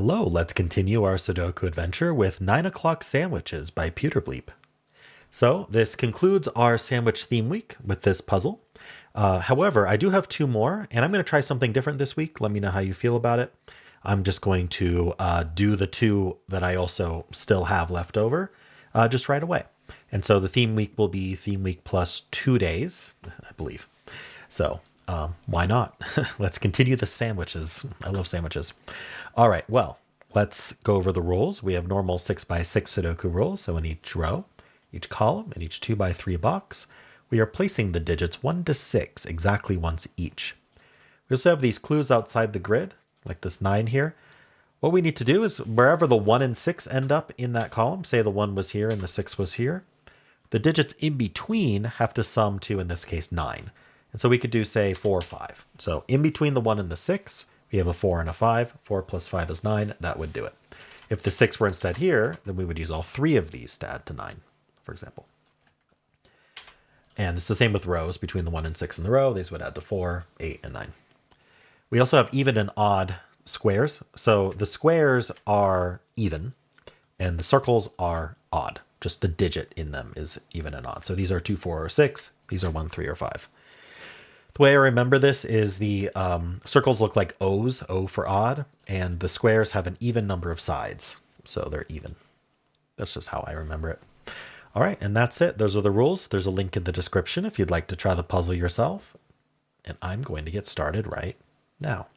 Hello, let's continue our Sudoku adventure with 9 o'clock sandwiches by PjoeterBliep. So this concludes our sandwich theme week with this puzzle. However, I do have two more, and I'm going to try something different this week. Let me know how you feel about it. I'm just going to do the two that I also still have left over just right away. And so the theme week will be theme week plus 2 days, I believe. So why not? Let's continue the sandwiches. I love sandwiches. All right, well, let's go over the rules. We have normal 6x6 Sudoku rules. So in each row, each column, and each 2x3 box, we are placing the digits 1 to 6 exactly once each. We also have these clues outside the grid, like this 9 here. What we need to do is wherever the 1 and 6 end up in that column, say the 1 was here and the 6 was here, the digits in between have to sum to, in this case, 9. And so we could do, say, 4 or 5. So in between the 1 and the 6, we have a 4 and a 5. 4 plus 5 is 9. That would do it. If the 6 were instead here, then we would use all 3 of these to add to 9, for example. And it's the same with rows. Between the 1 and 6 in the row, these would add to 4, 8, and 9. We also have even and odd squares. So the squares are even, and the circles are odd. Just the digit in them is even and odd. So these are 2, 4, or 6. These are 1, 3, or 5. The way I remember this is the circles look like O's, O for odd, and the squares have an even number of sides. So they're even. That's just how I remember it. All right, and that's it. Those are the rules. There's a link in the description if you'd like to try the puzzle yourself. And I'm going to get started right now.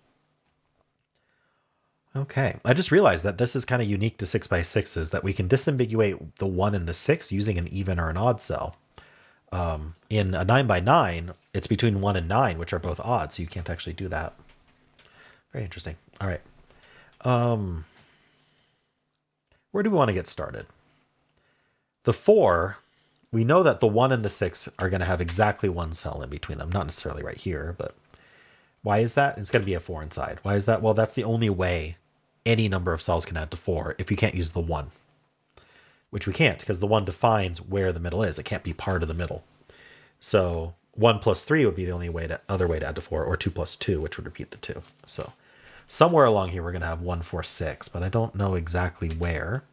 Okay, I just realized that this is kind of unique to 6x6s, that we can disambiguate the 1 and the 6 using an even or an odd cell. In a 9x9, it's between 1 and 9, which are both odd, so you can't actually do that. Very interesting. All right. Where do we want to get started? The 4, we know that the 1 and the 6 are going to have exactly one cell in between them. Not necessarily right here, but why is that? It's going to be a 4 inside. Why is that? Well, that's the only way any number of cells can add to 4 if you can't use the 1. Which we can't, because the 1 defines where the middle is. It can't be part of the middle. So 1 plus 3 would be the only other way to add to 4, or 2 plus 2, which would repeat the 2. So somewhere along here we're going to have 1, 4, 6, but I don't know exactly where.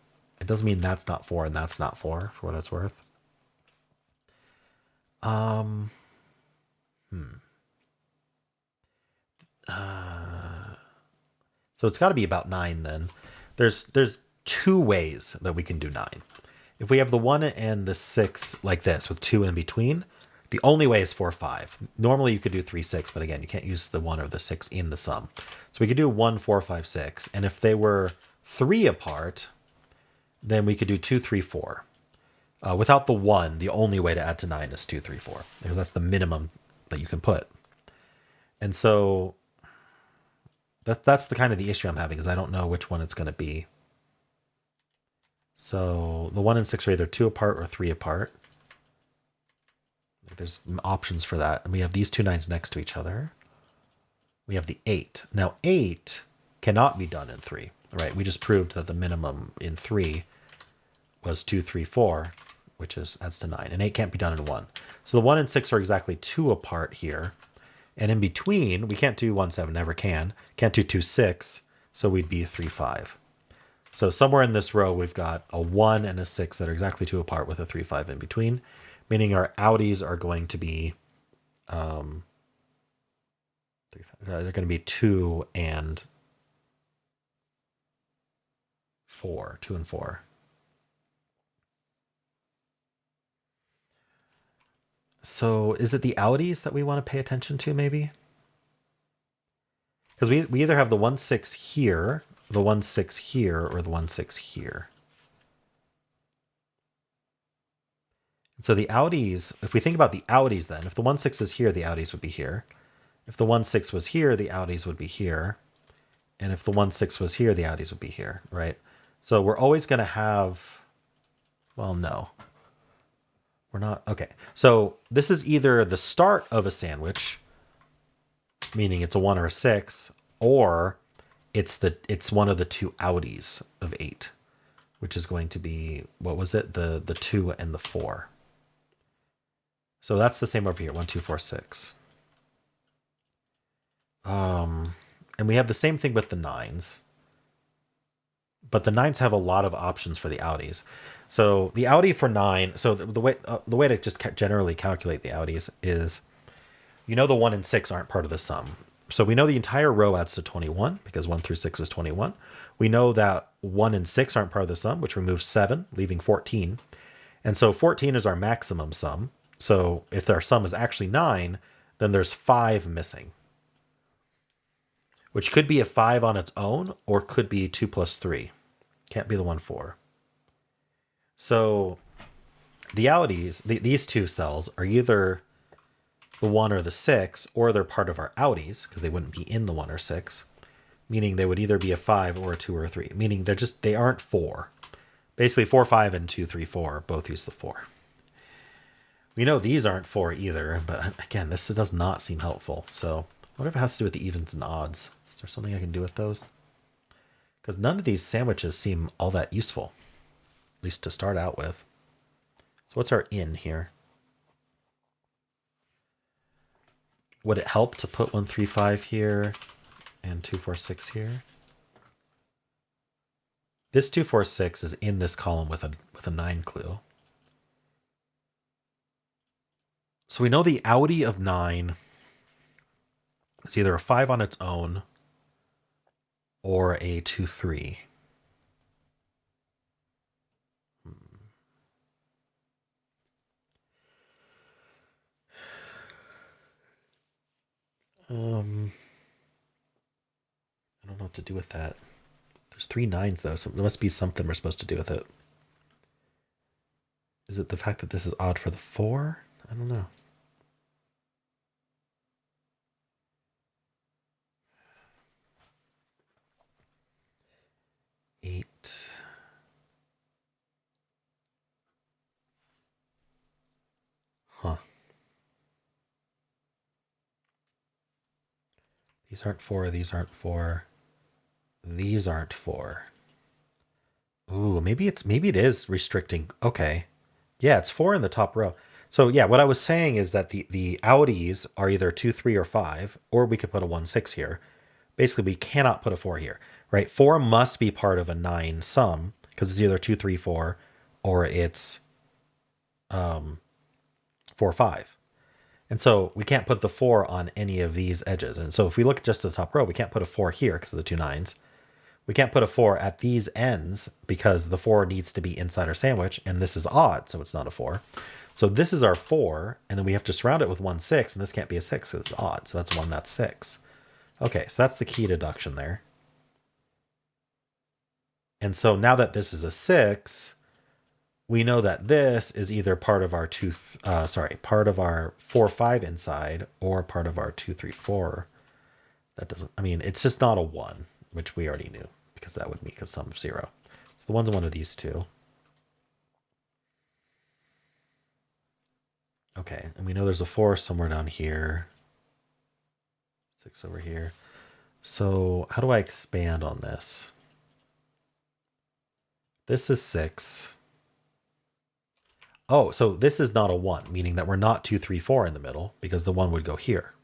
It doesn't mean that's not 4 and that's not 4, for what it's worth. So it's got to be about 9 then. There's 2 ways that we can do 9. If we have the 1 and the 6 like this with 2 in between, the only way is 4, 5. Normally you could do 3, 6, but again, you can't use the 1 or the 6 in the sum. So we could do 1, 4, 5, 6. And if they were 3 apart, then we could do 2, 3, 4. Without the 1, the only way to add to 9 is 2, 3, 4, because that's the minimum that you can put. And so that's the kind of the issue I'm having, is I don't know which one it's going to be. So the 1 and 6 are either 2 apart or 3 apart. There's options for that. And we have these two 9s next to each other. We have the 8. Now 8 cannot be done in 3, right? We just proved that the minimum in 3 was 2, 3, 4, which adds to 9. And 8 can't be done in 1. So the 1 and 6 are exactly 2 apart here. And in between, we can't do 1, 7, never can. Can't do 2, 6, so we'd be 3, 5. So somewhere in this row, we've got a 1 and a 6 that are exactly 2 apart with a 3, 5 in between, meaning our outies are going to be, they're going to be 2 and 4, 2 and 4. So is it the outies that we want to pay attention to, maybe? Because we either have the 1, 6 here, the 1, 6 here, or the 1, 6 here. And so the outies, if we think about the outies then, if the 1, 6 is here, the outies would be here. If the 1, 6 was here, the outies would be here. And if the 1, 6 was here, the outies would be here, right? So we're always going to have, well, no. We're not, okay. So this is either the start of a sandwich, meaning it's a 1 or a 6, or it's one of the 2 outies of 8, which is going to be, what was it? The 2 and the 4. So that's the same over here, 1, 2, 4, 6. And we have the same thing with the 9s. but the nines have a lot of options for the outies. So the outie for 9, so the way to just generally calculate the outies is, the 1 and 6 aren't part of the sum. So we know the entire row adds to 21 because 1 through 6 is 21. We know that 1 and 6 aren't part of the sum, which removes 7, leaving 14. And so 14 is our maximum sum. So if our sum is actually 9, then there's 5 missing, which could be a 5 on its own or could be 2 plus 3. Can't be the 1, 4. So the outies, these two cells, are either the 1 or the 6, or they're part of our outies because they wouldn't be in the 1 or 6, meaning they would either be a 5 or a 2 or a 3, meaning they aren't 4. Basically 4, 5, and 2, 3, 4 both use the 4. We know these aren't 4 either, but again, this does not seem helpful. So I wonder if it has to do with the evens and odds. Is there something I can do with those? Because none of these sandwiches seem all that useful, at least to start out with. So what's our in here? Would it help to put 1, 3, 5 here and 2, 4, 6 here? This 2, 4, 6 is in this column with a 9 clue. So we know the outie of 9 is either a 5 on its own or a 2, 3. I don't know what to do with that. There's 3 9s though, so there must be something we're supposed to do with it. Is it the fact that this is odd for the 4? I don't know. Eight. Huh. These aren't 4, these aren't 4. These aren't 4. Ooh, maybe it is restricting. Okay. Yeah, it's 4 in the top row. So yeah, what I was saying is that the outies are either 2, 3, or 5, or we could put a 1, 6 here. Basically, we cannot put a 4 here, right? 4 must be part of a 9 sum because it's either 2, 3, 4, or it's 4, 5. And so we can't put the 4 on any of these edges. And so if we look just at the top row, we can't put a 4 here because of the 2 9s. We can't put a 4 at these ends because the 4 needs to be inside our sandwich, and this is odd, so it's not a 4. So this is our 4, and then we have to surround it with 1, 6, and this can't be a 6 because it's odd. So that's 1, that's 6. Okay, so that's the key deduction there. And so now that this is a 6, we know that this is either part of our part of our 4, 5 inside, or part of our 2, 3, 4. That doesn't, I mean, it's just not a 1, which we already knew because that would make a sum of 0. So the 1's one of these two. Okay, and we know there's a 4 somewhere down here. 6 over here. So how do I expand on this? This is 6. Oh, so this is not a 1, meaning that we're not 2, 3, 4 in the middle because the 1 would go here.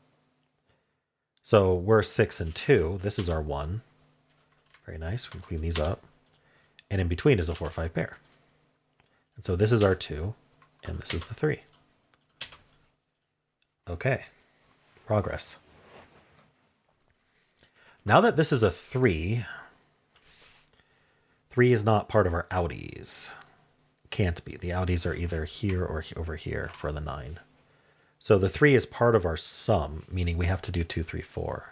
So we're 6 and 2. This is our 1. Very nice. We can clean these up. And in between is a 4, 5 pair. And so this is our 2, and this is the 3. Okay. Progress. Now that this is a 3, 3 is not part of our outies. Can't be. The outies are either here or over here for the 9. So the 3 is part of our sum, meaning we have to do 2, 3, 4.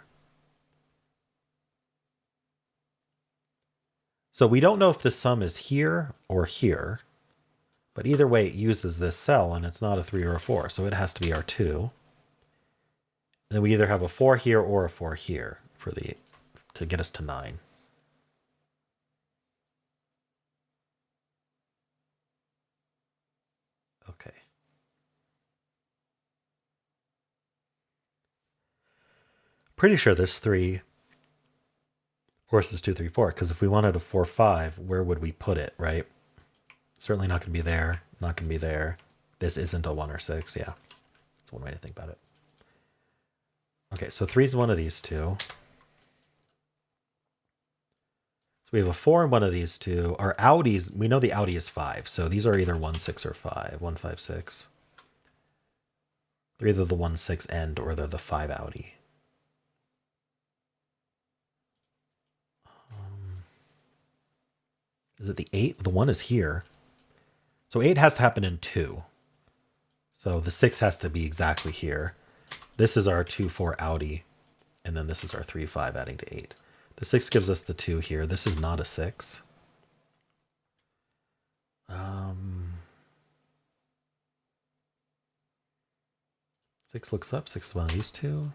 So we don't know if the sum is here or here, but either way it uses this cell, and it's not a 3 or a 4, so it has to be our 2. And then we either have a 4 here or a 4 here to get us to 9. Okay. Pretty sure there's 3. Of course, it's 2, 3, 4, because if we wanted a 4, 5, where would we put it, right? Certainly not going to be there. Not going to be there. This isn't a 1 or 6. Yeah. That's one way to think about it. Okay, so 3 is one of these two. So we have a 4 in one of these two. Our Audis, we know the Audi is 5. So these are either 1, 6, or 5. 1, 5, 6. They're either the 1, 6 end or they're the 5 Audi. Is it the 8? The 1 is here. So 8 has to happen in 2. So the 6 has to be exactly here. This is our 2, 4 Audi. And then this is our 3, 5 adding to 8. The 6 gives us the 2 here. This is not a 6. 6 looks up. 6 is one of these two.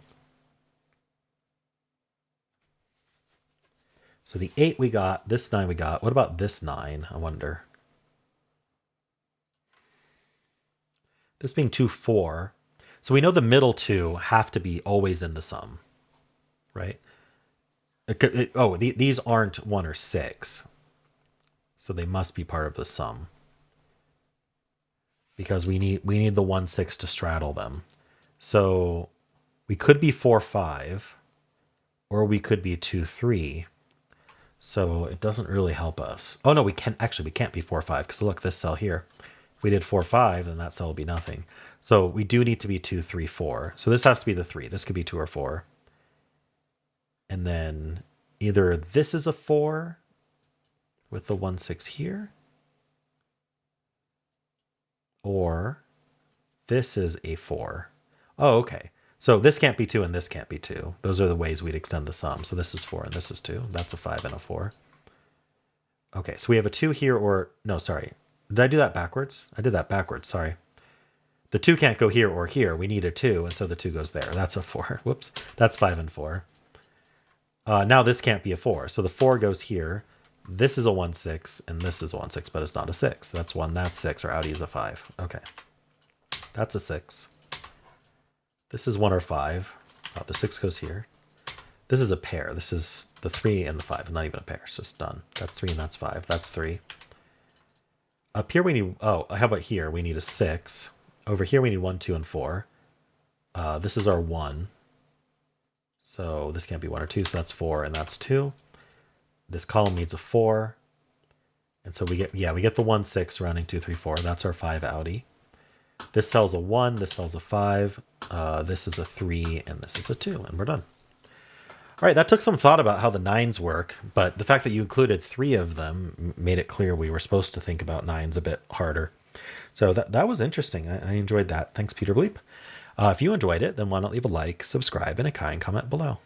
So the 8 we got. This 9 we got. What about this 9? I wonder. This being 2, 4. So we know the middle two have to be always in the sum, right? These aren't 1 or 6. So they must be part of the sum. Because we need the 1, 6 to straddle them. So we could be 4, 5. Or we could be 2, 3. So it doesn't really help us. Oh no, we can't be 4, 5. Because look, this cell here. If we did 4, 5, then that cell will be nothing. So we do need to be 2, 3, 4. So this has to be the 3. This could be 2 or 4. And then either this is a 4 with the 1, 6 here. Or this is a 4. Oh, okay. So this can't be 2 and this can't be 2. Those are the ways we'd extend the sum. So this is 4 and this is 2. That's a 5 and a 4. Okay, so we have a 2 here or... No, sorry. Did I do that backwards? I did that backwards, sorry. The 2 can't go here or here. We need a 2, and so the 2 goes there. That's a 4. Whoops. That's 5 and 4. Now this can't be a 4. So the 4 goes here. This is a 1, 6, and this is a 1, 6, but it's not a 6. That's 1, that's 6. Our Audi is a 5. Okay. That's a 6. This is 1 or 5. The 6 goes here. This is a pair. This is the 3 and the 5. Not even a pair. It's just done. That's 3 and that's 5. That's 3. Up here we need... Oh, how about here? We need a 6. Over here we need 1, 2, and 4. This is our 1. So this can't be 1 or 2, so that's 4 and that's 2. This column needs a 4. And so we get the 1, 6 rounding 2, 3, 4. That's our 5 Audi. This cell's a 1, this cell's a 5. This is a 3, and this is a 2, and we're done. All right, that took some thought about how the 9s work, but the fact that you included 3 of them made it clear we were supposed to think about 9s a bit harder. So that was interesting. I enjoyed that. Thanks, PjoeterBliep. If you enjoyed it, then why not leave a like, subscribe, and a kind comment below.